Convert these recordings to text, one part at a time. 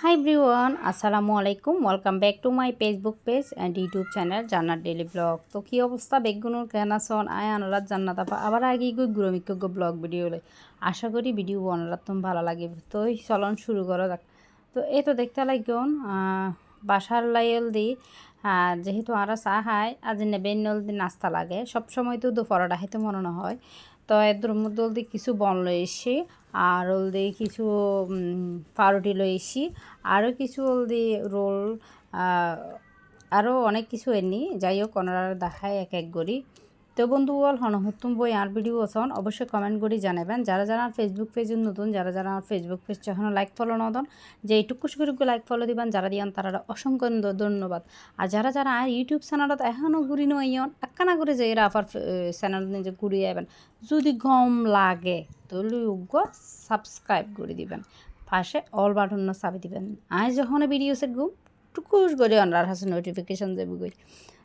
Hi everyone, আসসালামু আলাইকুম। Welcome back to my Facebook page and YouTube channel জান্নাত daily blog. তো কি অবস্থা বেগুনুর কেনাসন আয় আনারাত জান্নাত আপা আবার আগে গো গুরমিক ব্লগ ভিডিও লই। আশা করি ভিডিও বানারাত তুমি ভালো লাগে। তো চলন শুরু করা যাক। তো এই তো দেখতে লাগুন বাসার লাইল দি যেহেতু আমরা চা খাই আজ নেবেনল দি নাস্তা লাগে সব সময় তো দুপুরটা খেতে মনে না হয়। তো এর মধ্যে দি কিছু বন লই এসি আর হলদি কিছু পাউরুটি লই এসি আরও কিছু হলদি রোল আরও অনেক কিছু এনি যাই হোক ওনারা দেখায় এক এক করি। তো বন্ধু বল হনহত্তুম বই আর ভিডিও আছেন অবশ্যই কমেন্ট করে জানাবেন। যারা যারা ফেসবুক পেজের নতুন যারা যারা আমার ফেসবুক পেজ এখনও লাইক ফলো না দেন যে এইটুকু করে লাইক ফলো দিবেন যারা দিয়ান তারা অসংখ্য ধন্যবাদ। আর যারা যারা আর ইউটিউব চ্যানেলত এখনও ঘুরি নইন একখানা করে যে এরা আবার চ্যানেল নিজে ঘুরিয়ে যাবেন যদি গম লাগে তাহলে সাবস্ক্রাইব করে দিবেন পাশে অল বাটন চাপি দিবেন আজ যখন ভিডিওসের ঘুম টুকুস করে অনার হাসে নোটিফিকেশন যাবো গই।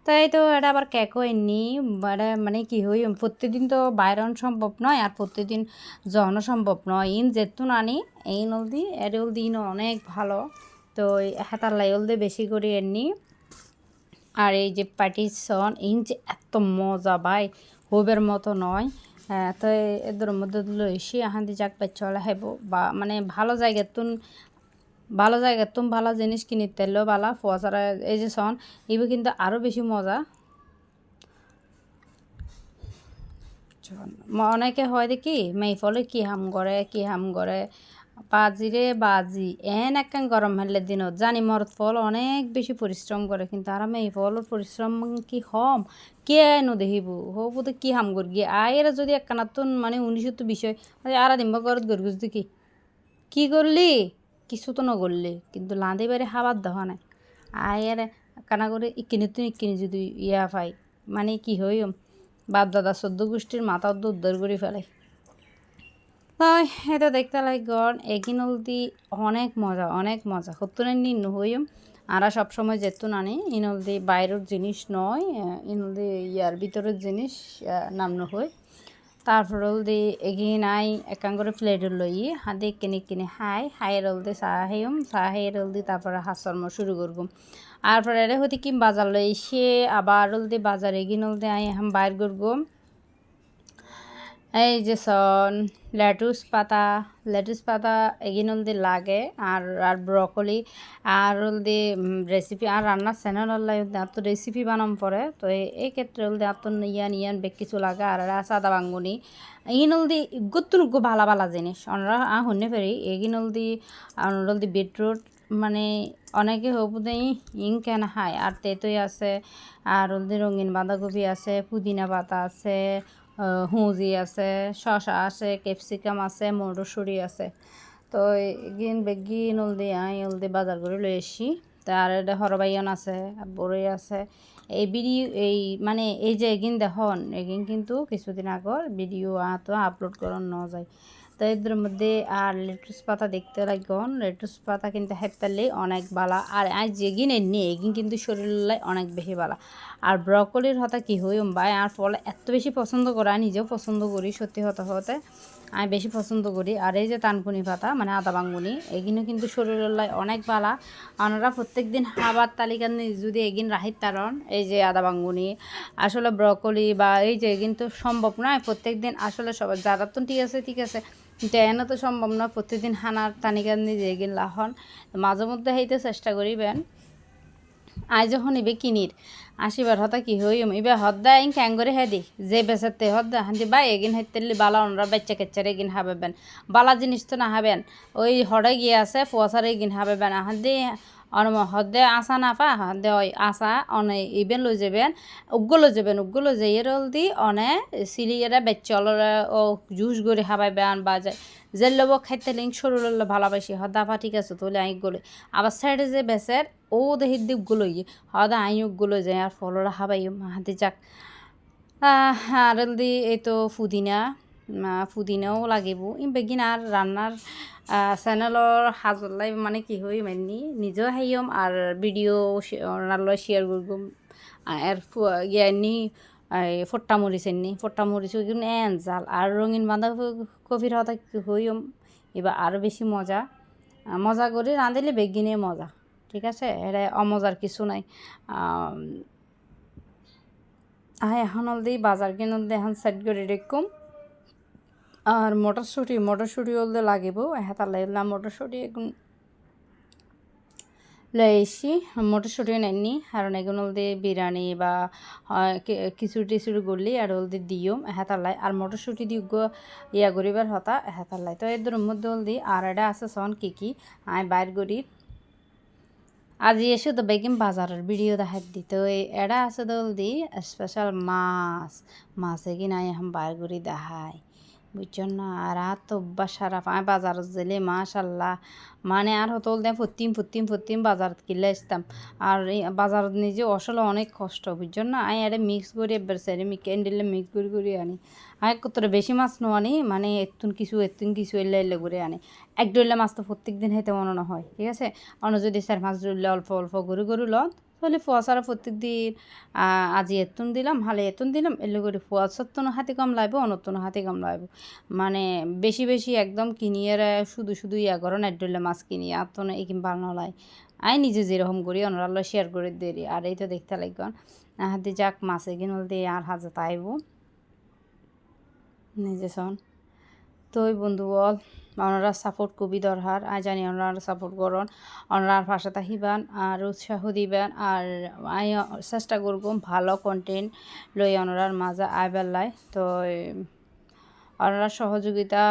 তাই তো এটা আবার কেকও এমনি মানে কি হই প্রত্যেকদিন তো বাইরন সম্ভব নয় আর প্রত্যেকদিন জহনও সম্ভব নয় ইন যেতুন আনি এই নলদি এডল দিন অনেক ভালো। তো হাতার লাইল দিয়ে বেশি করে এমনি আর এই যে পার্টিশন ইন যে এত মজা ভাই হবের মতো নয়। তো এদের মধ্যে লইসি আহান্দি যাক চলে হেব বা মানে ভালো জায়গায় তুমি ভালো জিনিস কিনে তেলও বালা ফোয়াশারা এই যে সন এগুলো কিন্তু আরও বেশি মজা। অনেকে হয় দেখি মেয়ে ফলে কি হাম করে বাজিরে বাজি এন একখান গরম হেললে দিনত জানি মরদ ফল অনেক বেশি পরিশ্রম করে কিন্তু আর মেয়ে ফলের পরিশ্রম কি হম কে এনো দেখিব হবু তো কি হাম করি গিয়ে আয়েরা যদি একখানাতুন মানে 19 বিষয় আর দিন বা গরত গরগুজ দেখি কি করলি কিছু তো নগরলি কিন্তু লাঁদে বাড়ি হাবার দেওয়া নাই আয়ের কানা করে ইকিনি যদি ইয়া পাই মানে কি হই বাপ দাদা 14 গোষ্ঠীর মাথা উদ্ধার করে ফেলে। তাই এটা দেখতে লাগন এগিন দি অনেক মজা হতুনের নিন হইম আরা সবসময় যেতুন আনি ইনলদি বাইরের জিনিস নয় ইনলদি ইয়ার ভিতরের জিনিস নাম হই। তারপর হলদি এগিয়ে নাই একান করে প্লেটের লই হাতে কিনে হাইয়ের হলদি চাহ হাইয়ের হলদি তারপরে হাসর্ম শুরু করগুম আর পরে এর হতে কি বাজার লই সে আবার হলদি বাজার এগিয়ে হলদি আই এখন বাইর করগুম এই যে সন লেটুস পাতা এগিন হলদি লাগে আর ব্রকলি আর হলদি রেসিপি আর রান্নার চ্যানেল হল্লাই তো রেসিপি বানাম পরে তো এই ক্ষেত্রে হলদি আত্ম ইয়ান বেগ কিছু লাগে আর সাদা বাঙ্গুনি ইন হলদি গুত্তুন ভালা জিনিস আমরা হন্যে ফেরি এগিন হলদি বিটরুট মানে অনেকে হবুদেই ইং কেন খায় আর তেতই আছে আর হলদি রঙিন বাঁধাকপি আছে পুদিনা পাতা আছে হুঁজি আছে শসা আছে ক্যাপসিকাম আছে মটরশুঁটি আছে। তো এগিন বেগিন হলদি বাজার করে লই আসি তার হরবাইয়ন আছে বড়ই আছে এই ভিডিও এই মানে এই যে এগিন দেখুন এগিন কিন্তু কিছুদিন আগর ভিডিও তো আপলোড করার ন যায়। তো এদের মধ্যে আর লেটুস পাতা দেখতে লাগন লেটুস পাতা কিন্তু হেতালে অনেক বালা আর আজ যেগিন এমনি এগিন কিন্তু শরীরের অনেক বেশি বালা। আর ব্রকলির হতা কি হই ভাই আর ফল এত বেশি পছন্দ করে আমি নিজেও পছন্দ করি সত্যি হতে আমি বেশি পছন্দ করি। আর এই যে তানকুনি পাতা মানে আদা বাঙ্গুনি এগুলো কিন্তু শরীরের অনেক বালা আপনারা প্রত্যেক দিন খাবার তালিকা যদি এগিন রাহিত তারণ এই যে আদা বাঙ্গুনি আসলে ব্রকলি বা এই যে কিন্তু সম্ভব নয় প্রত্যেক দিন আসলে সবার যারা তো ঠিক আছে কিন্তু এনে তো সম্ভব নয় প্রত্যেকদিন হানার তালিকা নিজে এগিন লাহন মাঝে মধ্যে হইতে চেষ্টা করিবেন। আজ যখন ইবে কিনির আসিবার হতা কি হই ইবে হদ্দা ইং ক্যাঙ্গরে দি যে বেসাতে হদ্দা হান্দি বা এগিন হাইতেলি বালা ওনরা বাচ্চা কেচ্চার এগিন হাবেবেন বালা জিনিস তো না হাবেন ওই হড়ে গিয়ে আছে ফুয়াশার এগিন হাবেবেন হান্দি অনম হদ্দে আসা না পা হদ্দে ওই আসা অনে ইবেন লই যাবেন উগ্গুলো যাইয়ে রল দি অনে সিলিয়েরা বেচ্চলরা ও জুস করে হাবাইবেন বা যায় যে লোক খাইতে লিঙ্ক সরু লড়লে ভালোবাসি হদা পা ঠিক আছে তোলে আই গলে আবার সাইডে যে বেসের ও দেহির দিকগুলোই হদা আইগুলো যায় আর ফলরা হাবাই হাতে যাক আর দি এই তো ফুদিনাও লাগিব বেগিন আর রান্নার চ্যানেলর হাজলাই মানে কি হই মানি নিজেও হাইম আর ভিডিও রান্নার শেয়ার করব আর ইয়ানি ফট্টা মরিচ কিন্তু এন জাল আর রঙিন বাঁধাকপির হতা হইম এবার আরও বেশি মজা। মজা করে রাঁধিলে বেগিনে মজা, ঠিক আছে, এটা অমজার কিছু নাই। এখন হলদি বাজার কিনে এখন সেট করে রেখুম। আর মটরশুঁটি হলদে লাগিব তার লাগলাম মটরশুঁটি এখন লই এসি। মটরশুঁটি নেননি কারণ এগুলো হলদি বিরিয়ানি বা খিচুড়ি টিচুড়ি করলি আর হলদি দিও তার লাই। আর মটরশুঁটি দি ইয়া করিবার হতা তার লাই। তো এদের মধ্যে হলদি আর এটা আছে সন কি আমি বাইর করি। আজি এসে তো বেগিম বাজারের ভিডিও দেখাই দি। তো এটা আছে তো হলদি স্পেশাল মাছ এগিন আমি এখন বাইর করি দেখাই, বুঝছেন না। আর তো বাসারা আমি বাজারত গেলে মাশাল্লাহ মানে আর হতো দে ফুত্তিম বাজারত কিনলে আসতাম। আর বাজারত নিজে আসলে অনেক কষ্ট, বুঝছেন না। আমি এটা মিক্স করি এবার সেরে ক্যান্ডেলে মিক্স করে আনি। আমি কতটা বেশি মাছ নো আনি, মানে এতুন কিছু এলে করে আনি। এক ডইলে মাছ তো প্রত্যেক দিন খাইতে মনে না হয়, ঠিক আছে। অন্য যদি 4-5 ডইলে অল্প গরু লত তাহলে ফুয়া সারা প্রত্যেক দিন আজি এতুন দিলাম হালে এতুন দিলাম এলে করে ফুয়া সত্তর হাতে কম লাগবে, অনত্তর হাতে কম লাগবে। মানে বেশি একদম কিনিয়ে শুধু ইয়া করো না ডলে মাছ কিনি আর তো এই কিন ভালো নয়। আমি নিজে যেরকম করি অনারাল্লা শেয়ার করে দেরি। আর এই তো দেখতে লাগবেন হাতে যাক মাছে কিনল দিয়ে আর হাজা তাইব নিজে শোন। তো ওই বন্ধু বল ওনারা সাপোর্ট খুবই দরকার। আমি জানি ওনারা সাপোর্ট করন, ওনার পাশে থাকিবেন আর উৎসাহ দিবেন। আর আমি চেষ্টা করব ভালো কন্টেন্ট লই ওনার মাঝে আইবেলাই। তো ওনারা সহযোগিতা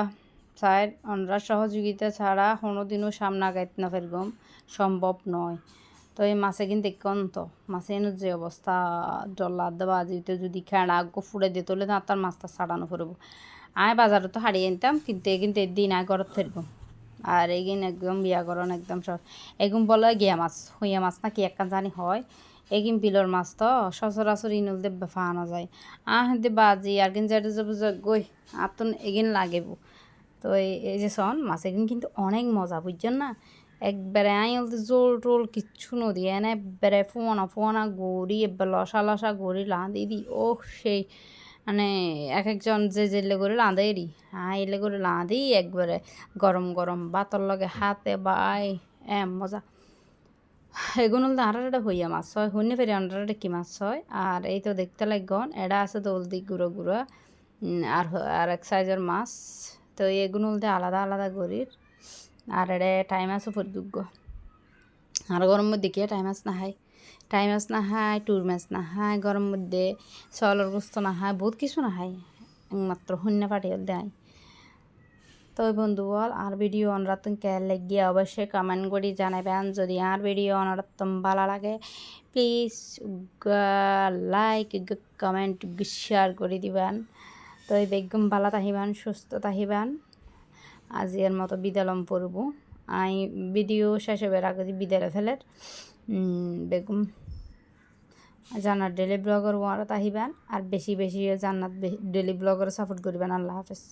চাই, ওনারা সহযোগিতা ছাড়া কোনোদিনও সামনে আগাইতে না পারগম, সম্ভব নয়। তো এই মাছে কিন্তু তো মাছে যে অবস্থা ডল্লা দেওয়া যেতে যদি খেড়া আগ্য ফুড়ে দিয়ে তোলে না তার মাছটা ছাড়ানো পড়ব। আমি বাজারে তো হারিয়ে আনতাম কিন্তু এদিন আয় ঘরত ফেরব। আর এগিন একদম বিয়া করন একদম সব এগুম বলে গিয়া মাছ হইয়া মাছ না কি একখান জানি হয়। এগিন বিলর মাছ তো সচরাচর ইনুল দে ফানো যায়। দে বাজি আর কিন যাতে যাব গই আতন এগিন লাগেব। তো এই যে সন মাছ এগিন কিন্তু অনেক মজা, বুঝছেন না। একবারে আই বলতে জোল টোল কিচ্ছু নদী এনে একবারে ফোনা গড়ি এবার লসা গড়ি লাঁদি দি ও সেই মানে একজন যে জেলে করে লাঁদেরই এলে করে লাঁদি একবারে গরম ভাতর লগে হাতে বাই মজা। এগুলো তো আর একটা হইয়া মাছ হয় শুনে ফেরি আন্ডারে কি মাছ হয়। আর এই তো দেখতে লাগন এটা আছে দলদি গুঁড়ো আর এক সাইজের মাছ। তো এগুলো আলাদা গরির। আর এটা টাইম আছে পরিযোগ্য। আর গরম মধ্যে কি টাইম মাছ না খায় টুর মাছ না খায় গরম মধ্যে চলের গোস্ত না খায় বহুত কিছু না খায় একমাত্র শূন্য পাটিয়াল দেয়। তো বন্ধু বল আর ভিডিও অনরাতন কে লাগিয়ে অবশ্যই কমেন্ট করি জানাবেন। যদি আর ভিডিও অনরাতন ভালো লাগে প্লিজ লাইক কমেন্ট শেয়ার করে দিবেন। তো এই বেগম ভালো তাহিবান সুস্থ তাহিবান। আজির মতো বিদালম পড়ব। আমি ভিডিও শেষ হবার আগে বিদায় ফেলের বেগম জান্নাত ডেলি ব্লগার ওয়ারা তাহিবান। আর বেশি জান্নাত ডেলি ব্লগার সাপোর্ট করবেন। আল্লাহ হাফেজ।